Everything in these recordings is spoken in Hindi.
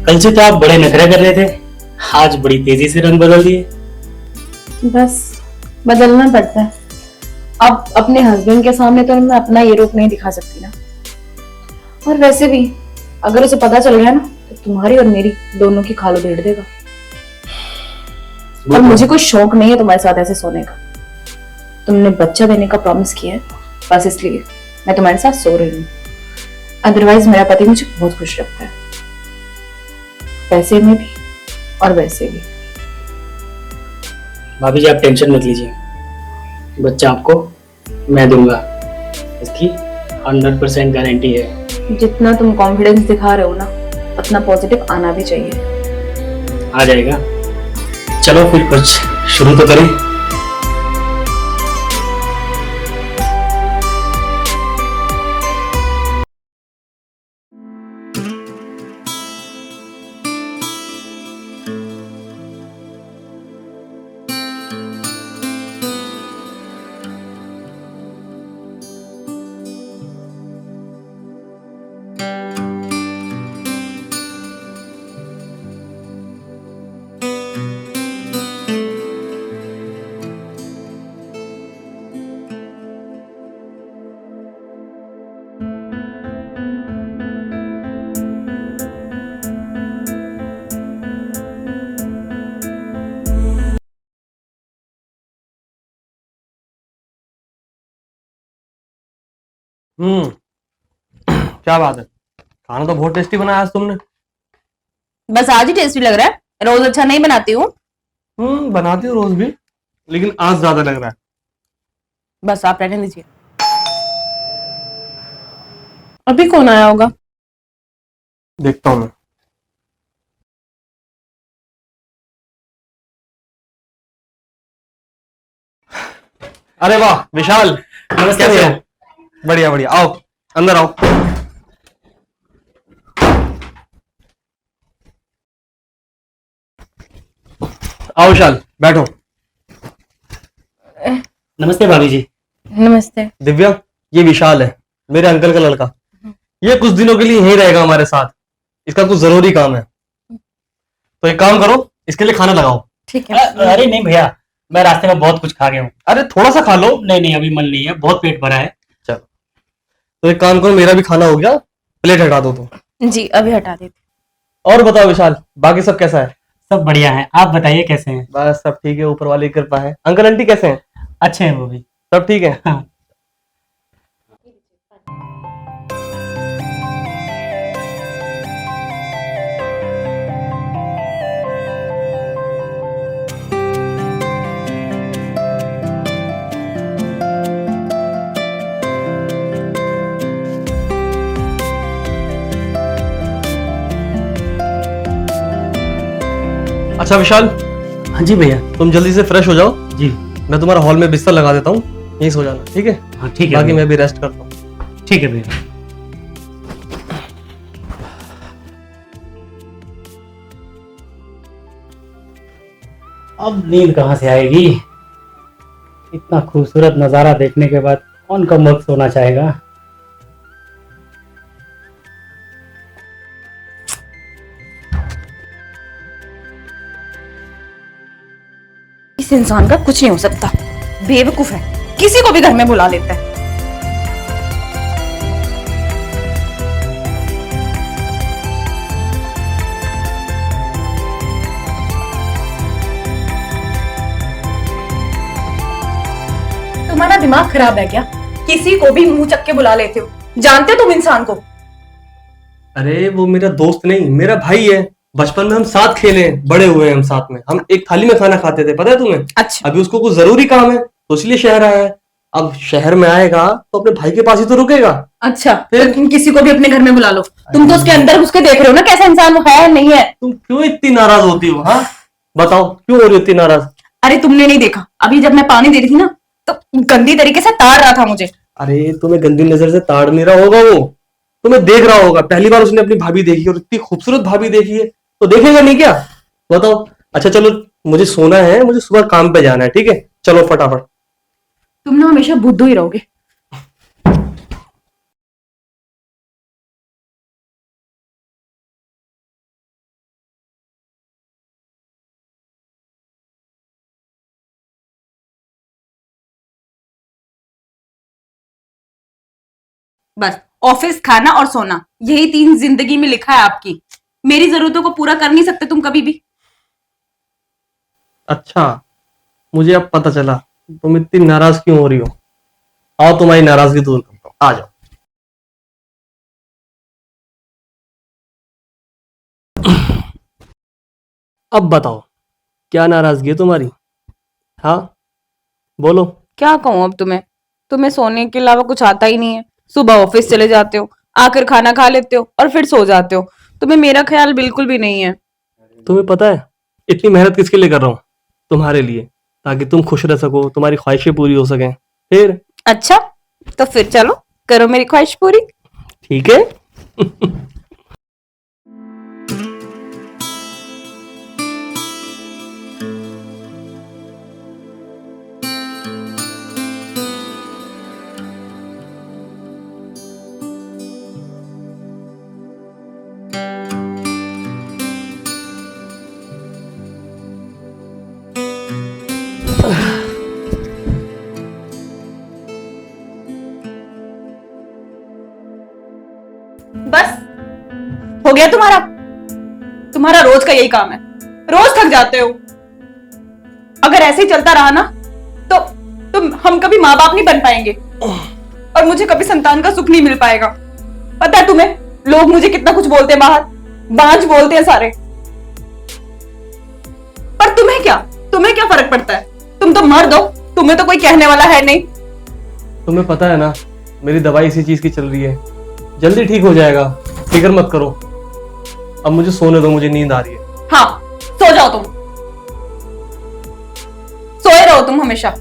कल से तो आप बड़े नखरे कर रहे थे, आज बड़ी तेजी से रंग बदल दिए। बस बदलना पड़ता है। अब अपने हस्बैंड के सामने तो मैं अपना ये रूप नहीं दिखा सकती ना। और वैसे भी अगर उसे पता चल गया ना तो तुम्हारी और मेरी दोनों की खाल उधेड़ देगा। और मुझे कोई शौक नहीं है तुम्हारे साथ ऐसे सोने का। तुमने बच्चा देने का प्रॉमिस किया है, बस इसलिए मैं तुम्हारे साथ सो रही हूँ। अदरवाइज मेरा पति मुझे बहुत खुश रखता है, पैसे में भी और वैसे भी। भाभी जी आप टेंशन मत लीजिए, बच्चा आपको मैं दूंगा, इसकी 100% गारंटी है। जितना तुम कॉन्फिडेंस दिखा रहे हो ना, उतना पॉजिटिव आना भी चाहिए। आ जाएगा। चलो फिर कुछ शुरू तो करें। क्या बात है। खाना तो बहुत टेस्टी बनाया आज तुमने। बस आज ही टेस्टी लग रहा है, रोज अच्छा नहीं बनाती हूँ। बनाती हो रोज भी, लेकिन आज ज्यादा लग रहा है। बस आप रहने दीजिए। अभी कौन आया होगा? देखता हूँ मैं। अरे वाह विशाल, नमस्ते कैसे भैया। हो? बढ़िया बढ़िया, आओ अंदर आओ। आओ विशाल बैठो। नमस्ते भाभी जी। नमस्ते। दिव्या, ये विशाल है, मेरे अंकल का लड़का। ये कुछ दिनों के लिए यहीं रहेगा हमारे साथ, इसका कुछ जरूरी काम है। तो एक काम करो, इसके लिए खाना लगाओ। ठीक है। अरे नहीं भैया, मैं रास्ते में बहुत कुछ खा गया हूँ। अरे थोड़ा सा खा लो। नहीं नहीं अभी मन नहीं है, बहुत पेट भरा है। चलो तो एक काम करो, मेरा भी खाना हो गया, प्लेट हटा दो तुम। जी अभी हटा देती। और बताओ विशाल, बाकी सब कैसा है? सब बढ़िया है, आप बताइए कैसे हैं? बस सब ठीक है, ऊपर वाली की कृपा है। अंकल आंटी कैसे हैं? अच्छे हैं वो भी। सब ठीक है। हाँ। अच्छा विशाल, हाँ जी भैया। तुम जल्दी से फ्रेश हो जाओ, जी। मैं तुम्हारा हॉल में बिस्तर लगा देता हूँ, यहीं सो जाना, ठीक है? हाँ ठीक है बाकी भैया। मैं भी रेस्ट करता हूँ। ठीक है भैया। अब नींद कहाँ से आएगी? इतना खूबसूरत नजारा देखने के बाद कौन कम वक्त सोना चाहेगा? इस इंसान का कुछ नहीं हो सकता, बेवकूफ है, किसी को भी घर में बुला लेता है। तुम्हारा दिमाग खराब है क्या? किसी को भी मुंह चक के बुला लेते हो। जानते हो तुम इंसान को? अरे वो मेरा दोस्त नहीं, मेरा भाई है। बचपन में हम साथ खेले हैं, बड़े हुए हैं हम साथ में, हम एक थाली में खाना खाते थे, पता है तुम्हें? अच्छा। अभी उसको कुछ जरूरी काम है तो इसलिए शहर आया है। अब शहर में आएगा तो अपने भाई के पास ही तो रुकेगा। अच्छा तो तुम किसी को भी अपने घर में बुला लो। तुम तो उसके अंदर घुस के देख रहे हो ना कैसा इंसान वो है नहीं है। तुम क्यों इतनी नाराज होती हो? हाँ बताओ, क्यों हो रही हो इतनी नाराज? अरे तुमने नहीं देखा, अभी जब मैं पानी दे रही थी ना तो गंदी तरीके से ताड़ रहा था मुझे। अरे तुम्हें गंदी नजर से ताड़ नहीं रहा होगा, वो तुम्हें देख रहा होगा। पहली बार उसने अपनी भाभी देखी और इतनी खूबसूरत भाभी देखी है तो देखेगा नहीं क्या? बताओ। अच्छा चलो, मुझे सोना है, मुझे सुबह काम पे जाना है, ठीक है? चलो फटाफट। तुम ना हमेशा बुद्धू ही रहोगे। बस ऑफिस, खाना और सोना, यही 3 जिंदगी में लिखा है आपकी। मेरी जरूरतों को पूरा कर नहीं सकते तुम कभी भी। अच्छा, मुझे अब पता चला तुम इतनी नाराज क्यों हो रही हो। आओ तुम्हारी नाराजगी दूर करता हूँ, आ जाओ। अब बताओ, क्या नाराजगी है तुम्हारी? हाँ, बोलो। क्या कहूँ अब तुम्हें? तुम्हें सोने के अलावा कुछ आता ही नहीं है। सुबह ऑफिस चले जाते हो, आकर खाना खा लेते हो और फिर सो जाते हो। तुम्हें मेरा ख्याल बिल्कुल भी नहीं है। तुम्हें पता है इतनी मेहनत किसके लिए कर रहा हूँ? तुम्हारे लिए, ताकि तुम खुश रह सको, तुम्हारी ख्वाहिशें पूरी हो सकें। फिर अच्छा, तो फिर चलो करो मेरी ख्वाहिश पूरी। ठीक है। बस हो गया तुम्हारा? तुम्हारा रोज का यही काम है, रोज थक जाते हो। अगर ऐसे ही चलता रहा ना तो तुम हम कभी माँ बाप नहीं बन पाएंगे और मुझे कभी संतान का सुख नहीं मिल पाएगा। पता है तुम्हें लोग मुझे कितना कुछ बोलते हैं, बाहर बांझ बोलते हैं सारे, पर तुम्हें क्या फर्क पड़ता है? तुम तो मर्द हो, तुम्हें तो कोई कहने वाला है नहीं। तुम्हें पता है ना, मेरी दवाई इसी चीज की चल रही है, जल्दी ठीक हो जाएगा, फिक्र मत करो। अब मुझे सोने दो, मुझे नींद आ रही है। हाँ, सो जाओ तुम, सोए रहो तुम हमेशा।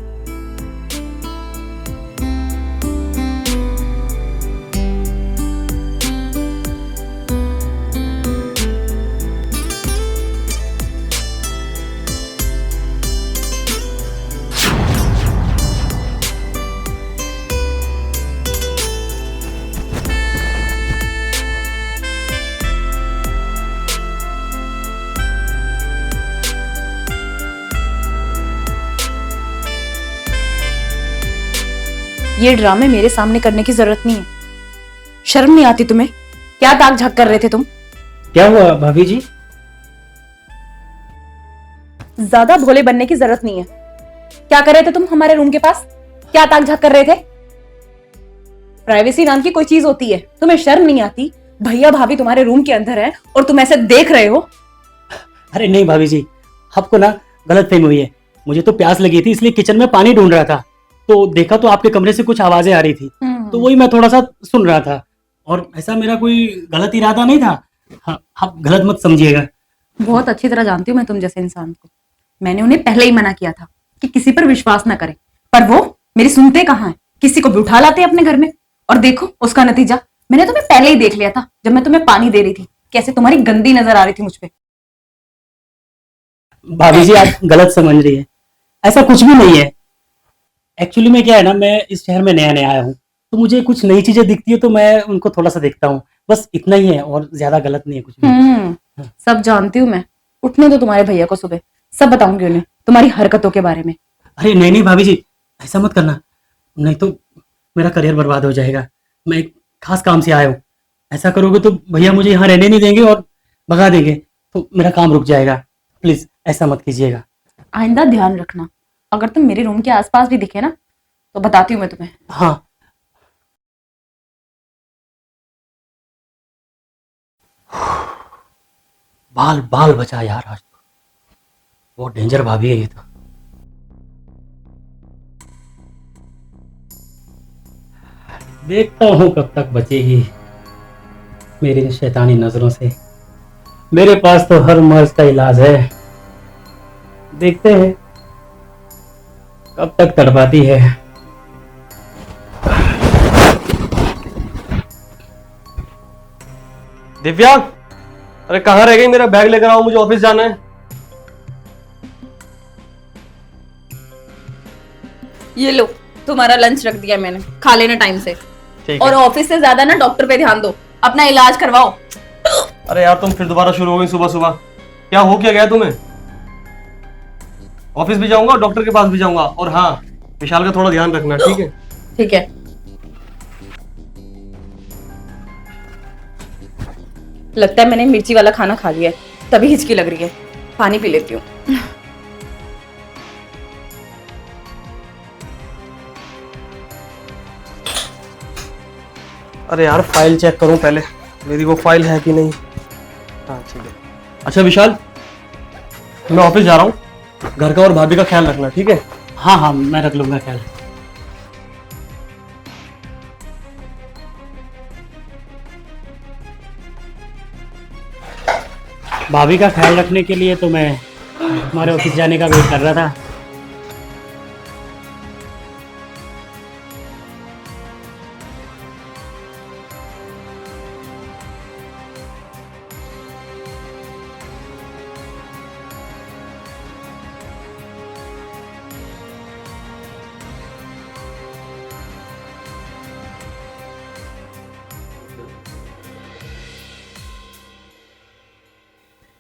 ये ड्रामे मेरे सामने करने की जरूरत नहीं है। शर्म नहीं आती तुम्हें? क्या ताक झाक कर रहे थे तुम? क्या हुआ भाभी जी? ज्यादा भोले बनने की जरूरत नहीं है। क्या कर रहे थे तुम हमारे रूम के पास? क्या ताक झाक कर रहे थे? प्राइवेसी नाम की कोई चीज होती है, तुम्हें शर्म नहीं आती? भैया भाभी तुम्हारे रूम के अंदर है और तुम ऐसे देख रहे हो। अरे नहीं भाभी जी, आपको ना गलत फहमी हुई है। मुझे तो प्यास लगी थी, इसलिए किचन में पानी ढूंढ रहा था, तो देखा तो आपके कमरे से कुछ आवाजें आ रही थी, तो वही मैं थोड़ा सा सुन रहा था। और ऐसा मेरा कोई गलत इरादा नहीं था। हाँ, आप गलत मत समझिएगा। बहुत अच्छी तरह जानती हूँ मैं तुम जैसे इंसान को। मैंने उन्हें पहले ही मना किया था कि किसी पर विश्वास ना करें, पर वो मेरी सुनते कहाँ है? किसी को भी उठा लाते अपने घर में। और देखो उसका नतीजा, मैंने तुम्हें पहले ही देख लिया था जब मैं तुम्हें पानी दे रही थी, कैसे तुम्हारी गंदी नजर आ रही थी मुझ पे। भाभी जी आप गलत समझ रही है, ऐसा कुछ भी नहीं है। एक्चुअली में क्या है ना, मैं इस शहर में नया नया आया हूँ, तो मुझे कुछ नई चीजें दिखती है तो मैं उनको थोड़ा सा देखता हूँ, बस इतना ही है, और ज्यादा गलत नहीं है कुछ भी। सब जानती हूँ मैं। उठने दो तुम्हारे भैया को, सुबह सब बताऊंगी उन्हें तुम्हारी हरकतों के बारे में। अरे नहीं नहीं भाभी जी, ऐसा मत करना, नहीं तो मेरा करियर बर्बाद हो जाएगा। मैं एक खास काम से आया हूँ, ऐसा करोगे तो भैया मुझे यहाँ रहने नहीं देंगे और भगा देंगे, तो मेरा काम रुक जाएगा। प्लीज ऐसा मत कीजिएगा। आइंदा ध्यान रखना, अगर तुम मेरे रूम के आसपास भी दिखे ना तो बताती हूँ मैं तुम्हें। हाँ। बाल बाल बचा यार, आज तो बहुत डेंजर भाभी है ये तो। देखता हूँ कब तक बचेगी मेरी इन शैतानी नजरों से। मेरे पास तो हर मर्ज का इलाज है, देखते हैं कब तक तड़पाती है। दिव्या, अरे कहाँ रह गई? मेरा बैग लेकर आओ, मुझे ऑफिस जाना है। ये लो, तुम्हारा लंच रख दिया मैंने, खा लेना टाइम से। ठीक और है। ऑफिस से ज्यादा ना डॉक्टर पे ध्यान दो, अपना इलाज करवाओ। अरे यार तुम फिर दोबारा शुरू हो गई सुबह सुबह, क्या हो क्या गया तुम्हें? ऑफिस भी जाऊंगा, डॉक्टर के पास भी जाऊंगा, और हाँ, विशाल का थोड़ा ध्यान रखना, ठीक है? ठीक है। लगता है मैंने मिर्ची वाला खाना खा लिया है, तभी हिचकी लग रही है। पानी पी लेती हूँ। अरे यार फाइल चेक करूं पहले, मेरी वो फाइल है कि नहीं। हाँ ठीक है। अच्छा विशाल, मैं ऑफिस जा रहा हूँ, घर का और भाभी का ख्याल रखना, ठीक है? हाँ हाँ, मैं रख लूंगा ख्याल। भाभी का ख्याल रखने के लिए तो मैं हमारे ऑफिस जाने का वेट कर रहा था।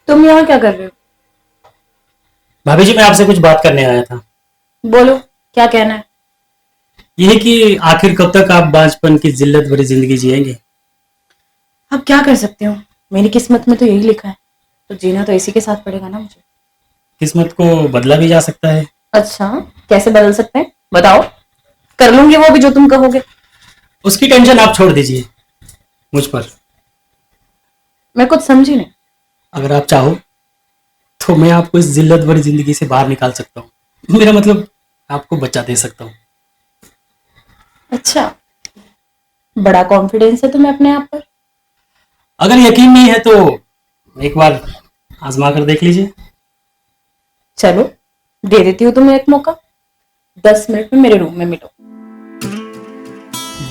तुम यहाँ क्या कर रहे हो? भाभी जी, मैं आपसे कुछ बात करने आया था। बोलो, क्या कहना है? ये कि आखिर कब तक आप बांझपन की जिल्लत भरी जिंदगी जिएंगे? अब क्या कर सकते हो, मेरी किस्मत में तो यही लिखा है, तो जीना तो इसी के साथ पड़ेगा ना मुझे। किस्मत को बदला भी जा सकता है। अच्छा, कैसे बदल सकते हैं बताओ? कर लूंगी वो भी जो तुम कहोगे। उसकी टेंशन आप छोड़ दीजिए मुझ पर। मैं कुछ समझी नहीं। अगर आप चाहो तो मैं आपको इस जिल्लत भरी जिंदगी से बाहर निकाल सकता हूँ। मेरा मतलब आपको बच्चा दे सकता हूँ। अच्छा, बड़ा कॉन्फिडेंस है तुम्हें अपने आप पर। अगर यकीन नहीं है तो एक बार आजमा कर देख लीजिए। चलो, दे देती हूँ तुम्हें एक मौका। 10 मिनट में मेरे रूम में मिलो।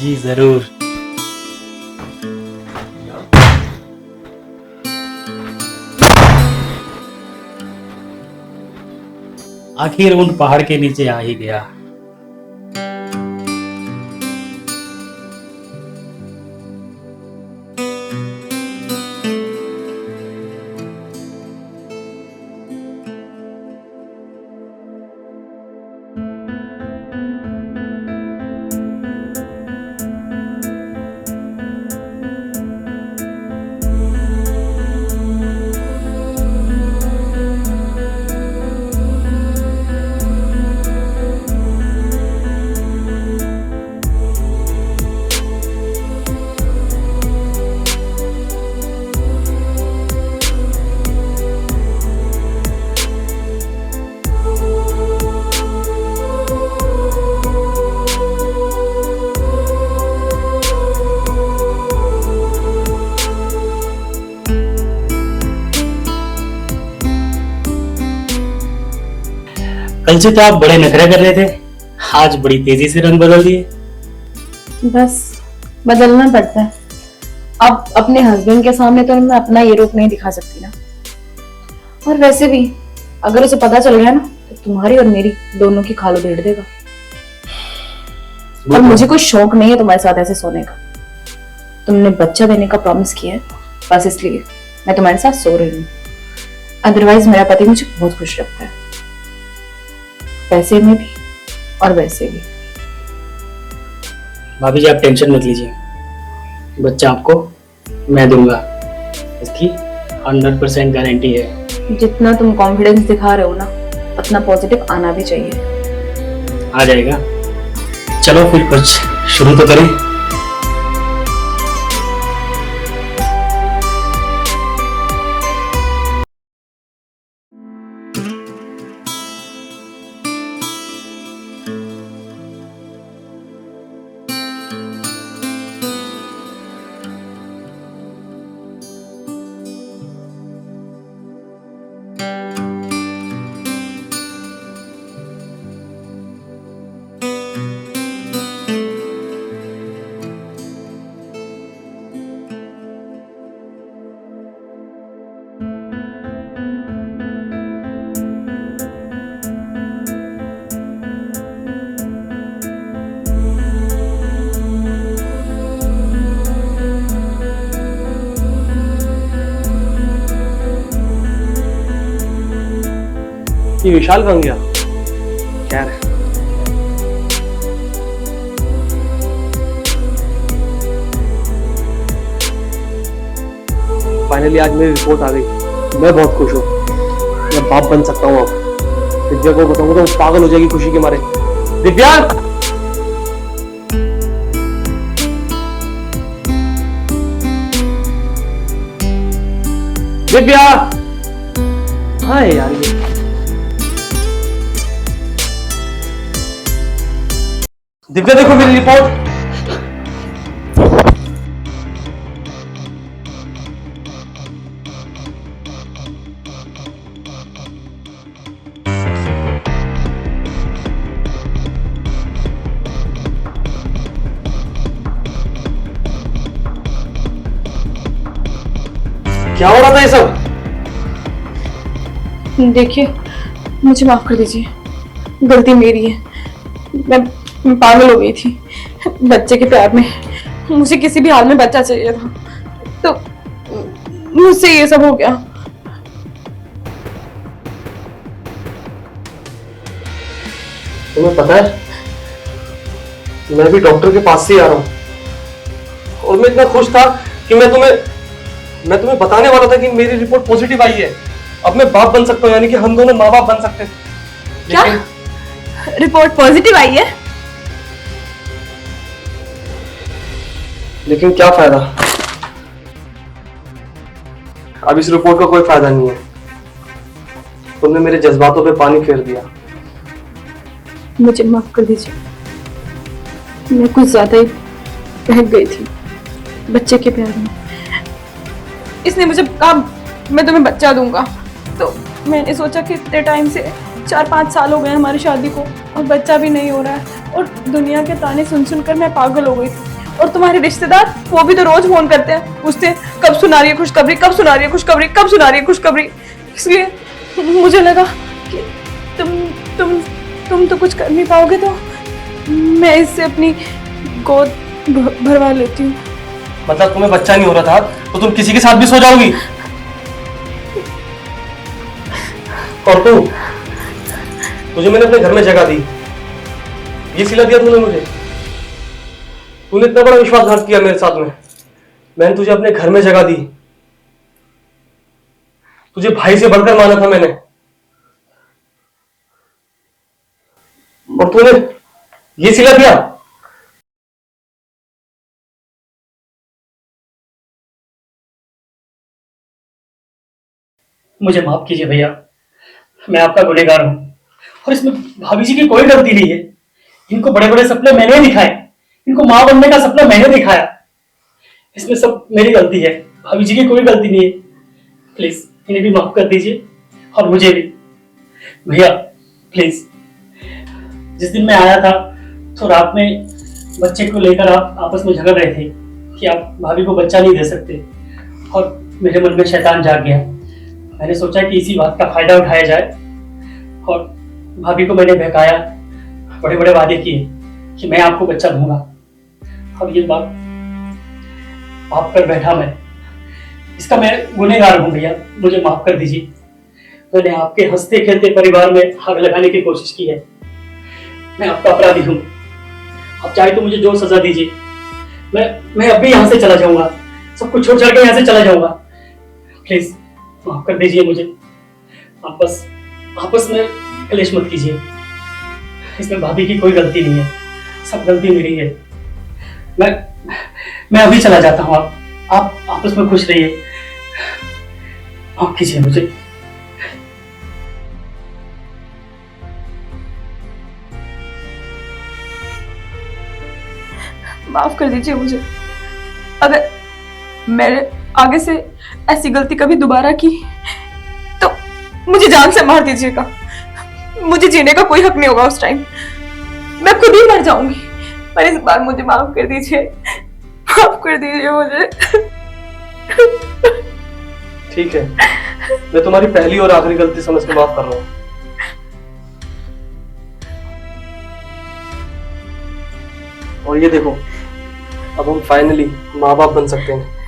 जी जरूर। आखिर उन पहाड़ के नीचे आ ही गया। कल से तो आप बड़े नखरे कर रहे थे, आज बड़ी तेजी से रंग बदल दिए। बस बदलना पड़ता है। अब अपने हस्बैंड के सामने तो मैं अपना ये रूप नहीं दिखा सकती ना। और वैसे भी अगर उसे पता चल गया ना तो तुम्हारी और मेरी दोनों की खाल उधेड़ देगा। और मुझे कोई शौक नहीं है तुम्हारे साथ ऐसे सोने का। तुमने बच्चा देने का प्रॉमिस किया है, बस इसलिए मैं तुम्हारे साथ सो रही हूँ। अदरवाइज मेरा पति मुझे बहुत खुश रखता है, पैसे में भी और वैसे भी। भाभी जी आप टेंशन मत लीजिए, बच्चा आपको मैं दूंगा, इसकी 100% गारंटी है। जितना तुम कॉन्फिडेंस दिखा रहे हो ना, उतना पॉजिटिव आना भी चाहिए। आ जाएगा। चलो फिर कुछ शुरू तो करें। ये विशाल कहाँ गया? क्या है? फाइनली आज मेरी रिपोर्ट आ गई। मैं बहुत खुश हूँ, मैं बाप बन सकता हूँ अब। दिव्या को बताऊंगा तो वो पागल हो जाएगी खुशी के मारे। दिव्या, दिव्या, हाँ यार ये दिव्या देखो मेरी रिपोर्ट। क्या हो रहा था ये सब? देखिए, मुझे माफ कर दीजिए, गलती मेरी है। मैं पागल हो गई थी बच्चे के प्यार में। मुझे किसी भी हाल में बच्चा चाहिए था, तो मुझसे ये सब हो गया। तुम्हें पता है, मैं भी डॉक्टर के पास से ही आ रहा हूँ और मैं इतना खुश था कि मैं तुम्हें बताने वाला था कि मेरी रिपोर्ट पॉजिटिव आई है। अब मैं बाप बन सकता हूँ, यानी कि हम दोनों माँ बाप बन सकते हैं। क्या रिपोर्ट पॉजिटिव आई है? लेकिन क्या फायदा? अब इस रिपोर्ट का कोई फायदा नहीं है। तुमने मेरे जज्बातों पे पानी फेर दिया। मुझे माफ कर दीजिए, मैं कुछ ज्यादा ही बहक गई थी बच्चे के प्यार में। इसने मुझे कहा मैं तुम्हें बच्चा दूंगा, तो मैंने सोचा कि इतने टाइम से 4-5 साल हो गए हमारी शादी को और बच्चा भी नहीं हो रहा है, और दुनिया के ताने सुन सुनकर मैं पागल हो गई थी। और तुम्हारे रिश्तेदार, वो भी तो रोज फोन करते हैं, पूछते कब सुना रही है खुशखबरी, कब सुना रही है खुशखबरी, कब सुना रही है खुशखबरी। इसलिए मुझे लगा कि तुम तो कुछ कर नहीं पाओगे, तो मैं इससे अपनी गोद भरवा लेती हूँ। मतलब तुम्हें बच्चा नहीं हो रहा था तो तुम किसी के साथ भी सो जाओगी? और तुझे मैंने अपने घर में जगह दी, ये सिला दिया तूने मुझे। तूने इतना बड़ा विश्वासघात किया मेरे साथ में। मैंने तुझे अपने घर में जगह दी, तुझे भाई से बढ़कर माना था मैंने, और तूने ये सिला दिया। मुझे माफ कीजिए भैया, मैं आपका गुनहगार हूँ और इसमें भाभी जी की कोई गलती नहीं है। इनको बड़े बड़े सपने मैंने दिखाए, इनको माँ बनने का सपना मैंने दिखाया। इसमें सब मेरी गलती है, भाभी जी की कोई गलती नहीं है। प्लीज इन्हें भी माफ कर दीजिए और मुझे भी। भैया प्लीज, जिस दिन मैं आया था तो रात में बच्चे को लेकर आप आपस में झगड़ रहे थे कि आप भाभी को बच्चा नहीं दे सकते, और मेरे मन में शैतान जाग गया। मैंने सोचा कि इसी बात का फायदा उठाया जाए और भाभी को मैंने बहकाया, बड़े बड़े वादे किए कि मैं आपको बच्चा दूंगा। अब ये बात आप कर बैठा मैं, इसका मैं गुनहगार हूं भैया, मुझे माफ कर दीजिए। मैंने आपके हंसते खेलते परिवार में आग लगाने की कोशिश की है, मैं आपका अपराधी हूँ। आप चाहे तो मुझे जो सजा दीजिए, मैं अभी यहाँ से चला जाऊंगा, सब कुछ छोड़ छाड़ के यहाँ से चला जाऊंगा। प्लीज माफ कर दीजिए मुझे। आपस में कलेश मत कीजिए, इसमें भाभी की कोई गलती नहीं है, सब गलती मेरी है। मैं अभी चला जाता हूँ, आप आपस में खुश रहिए। माफ कीजिए मुझे। माफ कर दीजिए मुझे। अगर मैंने आगे से ऐसी गलती कभी दोबारा की तो मुझे जान से मार दीजिएगा। मुझे जीने का कोई हक नहीं होगा उस टाइम, मैं खुद ही मर जाऊंगी। पर इस बार मुझे माफ कर दीजिए, माफ कर दीजिए मुझे। ठीक है, मैं तुम्हारी पहली और आखिरी गलती समझ के माफ कर रहा हूँ। और ये देखो, अब हम फाइनली माँ बाप बन सकते हैं।